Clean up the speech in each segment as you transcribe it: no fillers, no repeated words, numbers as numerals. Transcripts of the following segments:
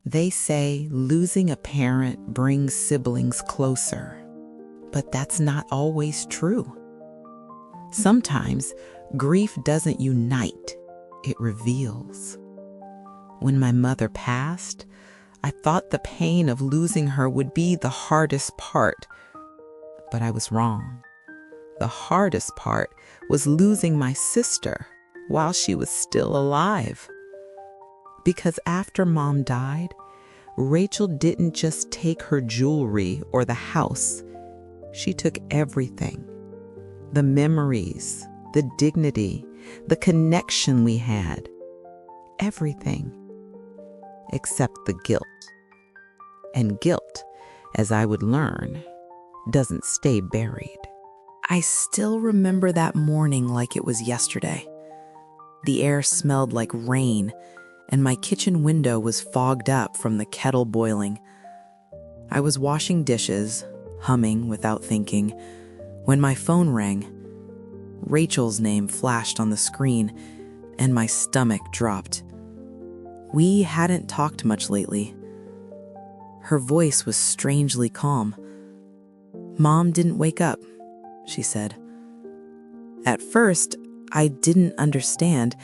They say losing a parent brings siblings closer, but that's not always true. Sometimes grief doesn't unite, it reveals. When my mother passed, I thought the pain of losing her would be the hardest part, but I was wrong. The hardest part was losing my sister while she was still alive. Because after Mom died, Rachel didn't just take her jewelry or the house. She took everything. The memories, the dignity, the connection we had. Everything. Except the guilt. And guilt, as I would learn, doesn't stay buried. I still remember that morning like it was yesterday. The air smelled like rain, and my kitchen window was fogged up from the kettle boiling. I was washing dishes, humming without thinking, when my phone rang. Rachel's name flashed on the screen, and my stomach dropped. We hadn't talked much lately. Her voice was strangely calm. "Mom didn't wake up," she said. At first, I didn't understand.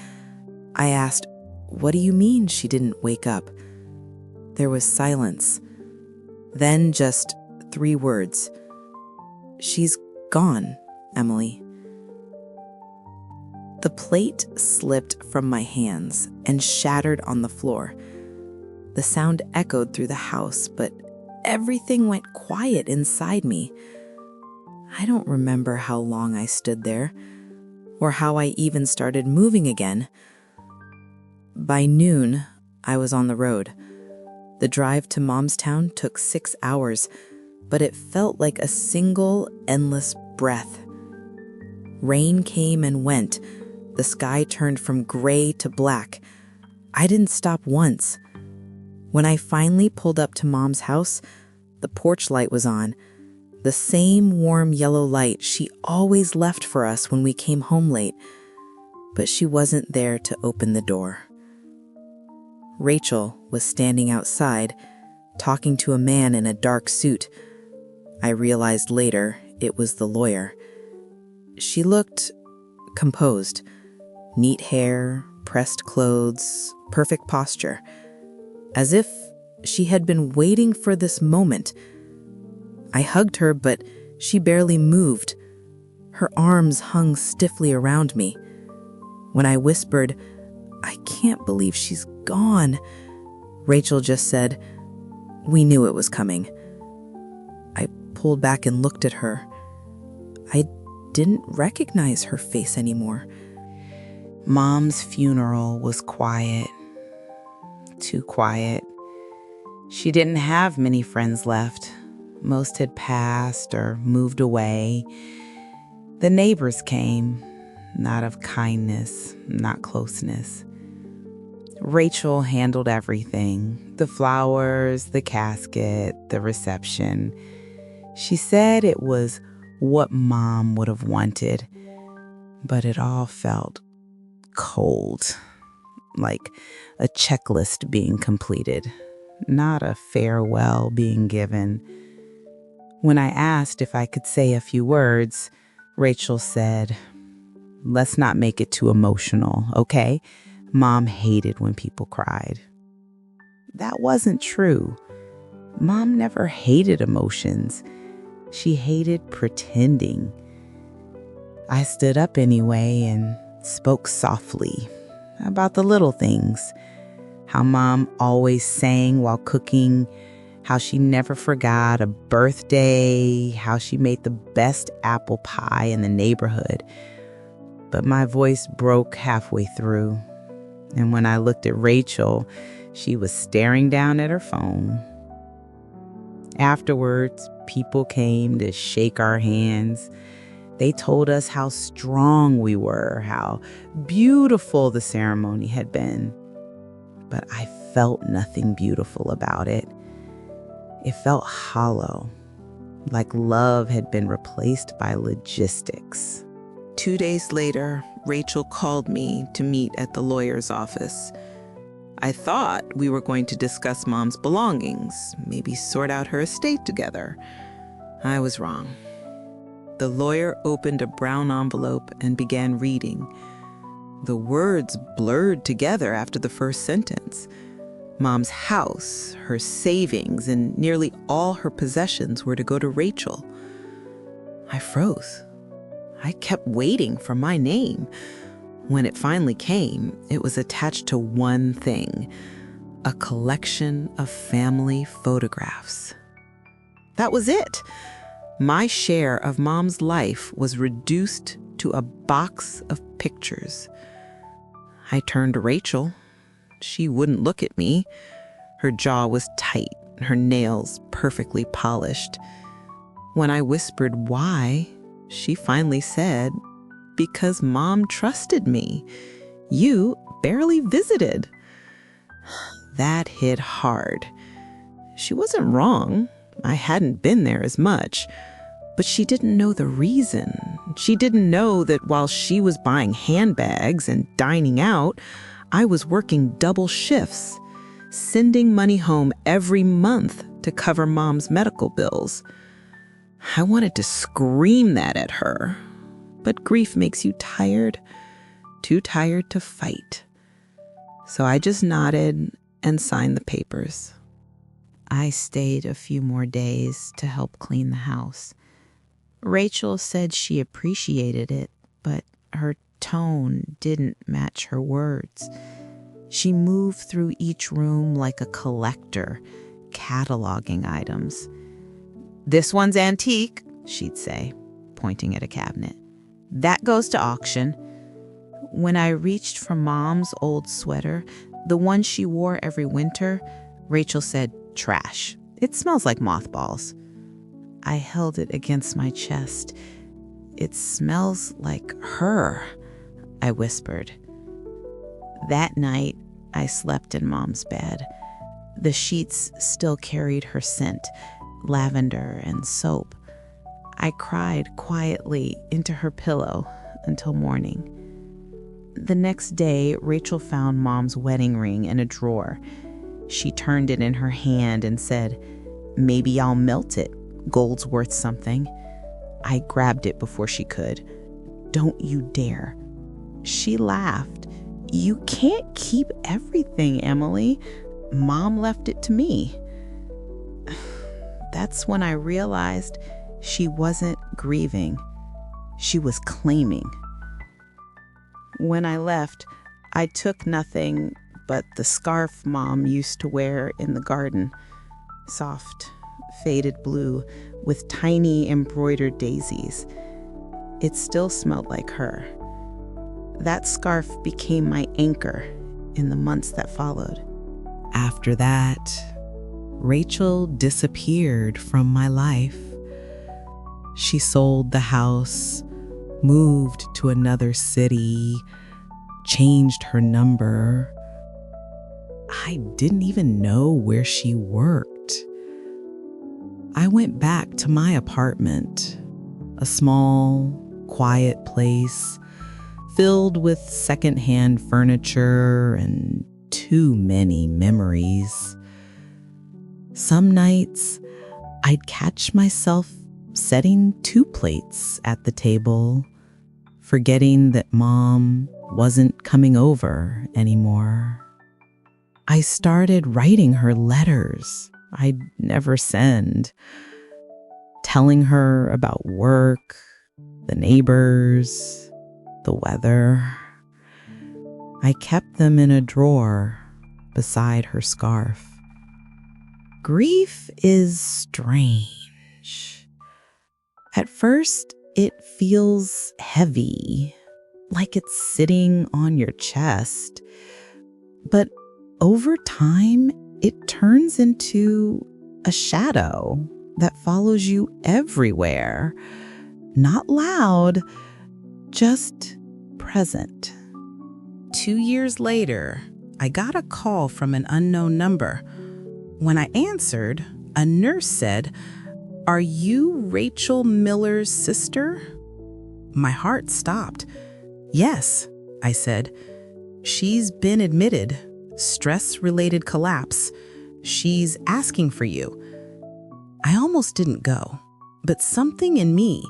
I asked, "What do you mean she didn't wake up?" There was silence. Then just 3 words. "She's gone, Emily." The plate slipped from my hands and shattered on the floor. The sound echoed through the house, but everything went quiet inside me. I don't remember how long I stood there, or how I even started moving again. By noon, I was on the road. The drive to Mom's town took 6 hours, but it felt like a single, endless breath. Rain came and went. The sky turned from gray to black. I didn't stop once. When I finally pulled up to Mom's house, the porch light was on. The same warm yellow light she always left for us when we came home late. But she wasn't there to open the door. Rachel was standing outside, talking to a man in a dark suit. I realized later it was the lawyer. She looked composed. Neat hair, pressed clothes, perfect posture. As if she had been waiting for this moment. I hugged her, but she barely moved. Her arms hung stiffly around me. When I whispered, "I can't believe she's gone," Rachel just said, "We knew it was coming." I pulled back and looked at her. I didn't recognize her face anymore. Mom's funeral was quiet. Too quiet. She didn't have many friends left. Most had passed or moved away. The neighbors came, not of kindness, not closeness. Rachel handled everything, the flowers, the casket, the reception. She said it was what Mom would have wanted, but it all felt cold, like a checklist being completed, not a farewell being given. When I asked if I could say a few words, Rachel said, "Let's not make it too emotional, okay? Mom hated when people cried." That wasn't true. Mom never hated emotions. She hated pretending. I stood up anyway and spoke softly about the little things. How Mom always sang while cooking, how she never forgot a birthday, how she made the best apple pie in the neighborhood. But my voice broke halfway through. And when I looked at Rachel, she was staring down at her phone. Afterwards, people came to shake our hands. They told us how strong we were, how beautiful the ceremony had been. But I felt nothing beautiful about it. It felt hollow, like love had been replaced by logistics. 2 days later, Rachel called me to meet at the lawyer's office. I thought we were going to discuss Mom's belongings, maybe sort out her estate together. I was wrong. The lawyer opened a brown envelope and began reading. The words blurred together after the first sentence. Mom's house, her savings, and nearly all her possessions were to go to Rachel. I froze. I kept waiting for my name. When it finally came, it was attached to one thing: a collection of family photographs. That was it. My share of Mom's life was reduced to a box of pictures. I turned to Rachel. She wouldn't look at me. Her jaw was tight, her nails perfectly polished. When I whispered why, she finally said, "Because Mom trusted me. You barely visited." That hit hard. She wasn't wrong. I hadn't been there as much. But she didn't know the reason. She didn't know that while she was buying handbags and dining out, I was working double shifts, sending money home every month to cover Mom's medical bills. I wanted to scream that at her, but grief makes you tired, too tired to fight. So I just nodded and signed the papers. I stayed a few more days to help clean the house. Rachel said she appreciated it, but her tone didn't match her words. She moved through each room like a collector, cataloging items. "This one's antique," she'd say, pointing at a cabinet. "That goes to auction." When I reached for Mom's old sweater, the one she wore every winter, Rachel said, "Trash. It smells like mothballs." I held it against my chest. "It smells like her," I whispered. That night, I slept in Mom's bed. The sheets still carried her scent, lavender and soap. I cried quietly into her pillow until morning. The next day, Rachel found Mom's wedding ring in a drawer. She turned it in her hand and said, "Maybe I'll melt it. Gold's worth something." I grabbed it before she could. "Don't you dare." She laughed. "You can't keep everything, Emily. Mom left it to me." That's when I realized she wasn't grieving. She was claiming. When I left, I took nothing but the scarf Mom used to wear in the garden. Soft, faded blue with tiny embroidered daisies. It still smelled like her. That scarf became my anchor in the months that followed. After that, Rachel disappeared from my life. She sold the house, moved to another city, changed her number. I didn't even know where she worked. I went back to my apartment, a small, quiet place filled with secondhand furniture and too many memories. Some nights, I'd catch myself setting 2 plates at the table, forgetting that Mom wasn't coming over anymore. I started writing her letters I'd never send, telling her about work, the neighbors, the weather. I kept them in a drawer beside her scarf. Grief is strange. At first, it feels heavy, like it's sitting on your chest. But over time, it turns into a shadow that follows you everywhere. Not loud, just present. 2 years later, I got a call from an unknown number. When I answered, a nurse said, "Are you Rachel Miller's sister?" My heart stopped. "Yes," I said. "She's been admitted. stress-related collapse. She's asking for you." I almost didn't go, but something in me,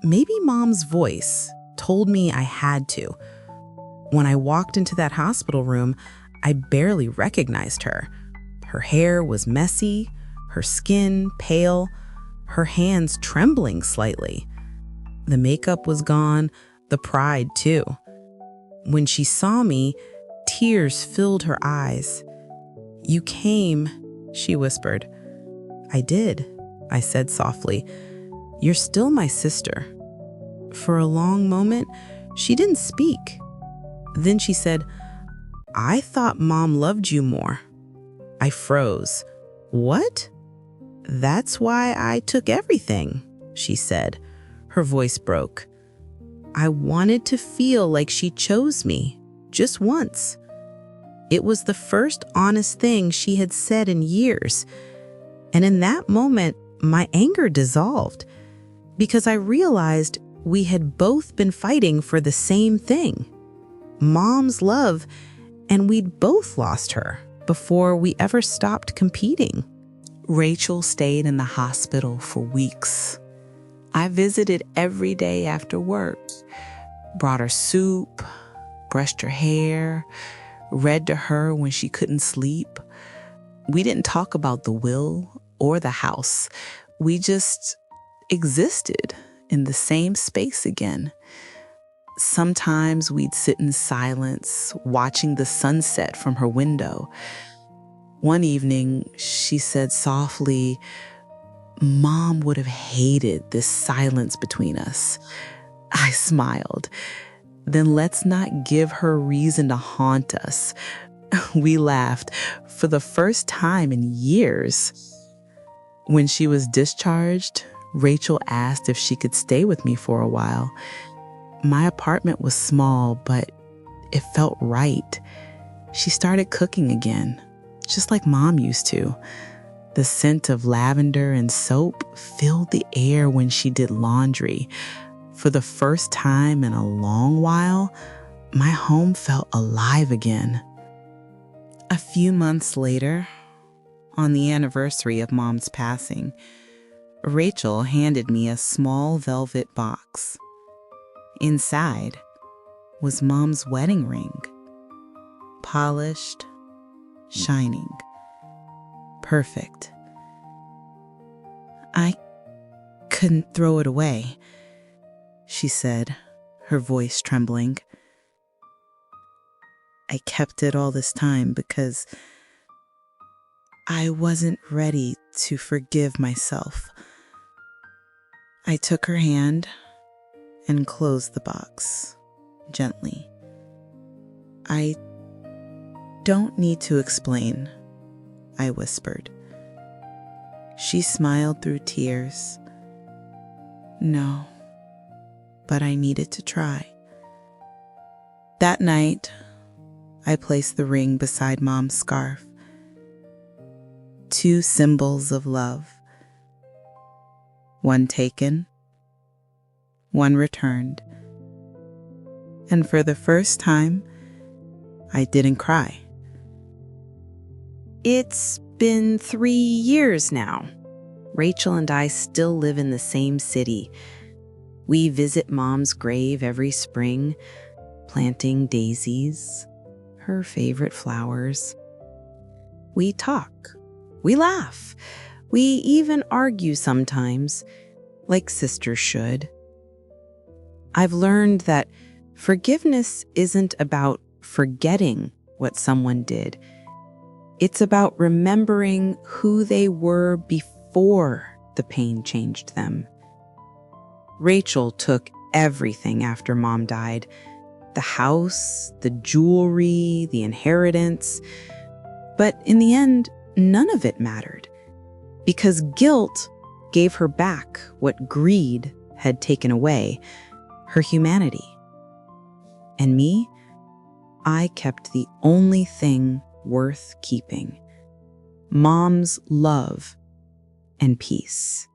maybe Mom's voice, told me I had to. When I walked into that hospital room, I barely recognized her. Her hair was messy, her skin pale, her hands trembling slightly. The makeup was gone, the pride too. When she saw me, tears filled her eyes. "You came," she whispered. "I did," I said softly. "You're still my sister." For a long moment, she didn't speak. Then she said, "I thought Mom loved you more." I froze. "What?" "That's why I took everything," she said. Her voice broke. "I wanted to feel like she chose me, just once." It was the first honest thing she had said in years. And in that moment, my anger dissolved because I realized we had both been fighting for the same thing, Mom's love, and we'd both lost her before we ever stopped competing. Rachel stayed in the hospital for weeks. I visited every day after work, brought her soup, brushed her hair, read to her when she couldn't sleep. We didn't talk about the will or the house. We just existed in the same space again. Sometimes we'd sit in silence, watching the sunset from her window. One evening, she said softly, "Mom would have hated this silence between us." I smiled. "Then let's not give her reason to haunt us." We laughed for the first time in years. When she was discharged, Rachel asked if she could stay with me for a while. My apartment was small, but it felt right. She started cooking again, just like Mom used to. The scent of lavender and soap filled the air when she did laundry. For the first time in a long while, my home felt alive again. A few months later, on the anniversary of Mom's passing, Rachel handed me a small velvet box. Inside was Mom's wedding ring, polished, shining, perfect. "I couldn't throw it away," she said, her voice trembling. "I kept it all this time because I wasn't ready to forgive myself." I took her hand and closed the box gently. "I don't need to explain," I whispered. She smiled through tears. "No, but I needed to try." That night, I placed the ring beside Mom's scarf. Two symbols of love. One taken, one returned. And for the first time, I didn't cry. It's been 3 years now. Rachel and I still live in the same city. We visit Mom's grave every spring, planting daisies, her favorite flowers. We talk, we laugh, we even argue sometimes, like sisters should. I've learned that forgiveness isn't about forgetting what someone did. It's about remembering who they were before the pain changed them. Rachel took everything after Mom died: the house, the jewelry, the inheritance. But in the end, none of it mattered, because guilt gave her back what greed had taken away: her humanity. And me, I kept the only thing worth keeping: Mom's love and peace.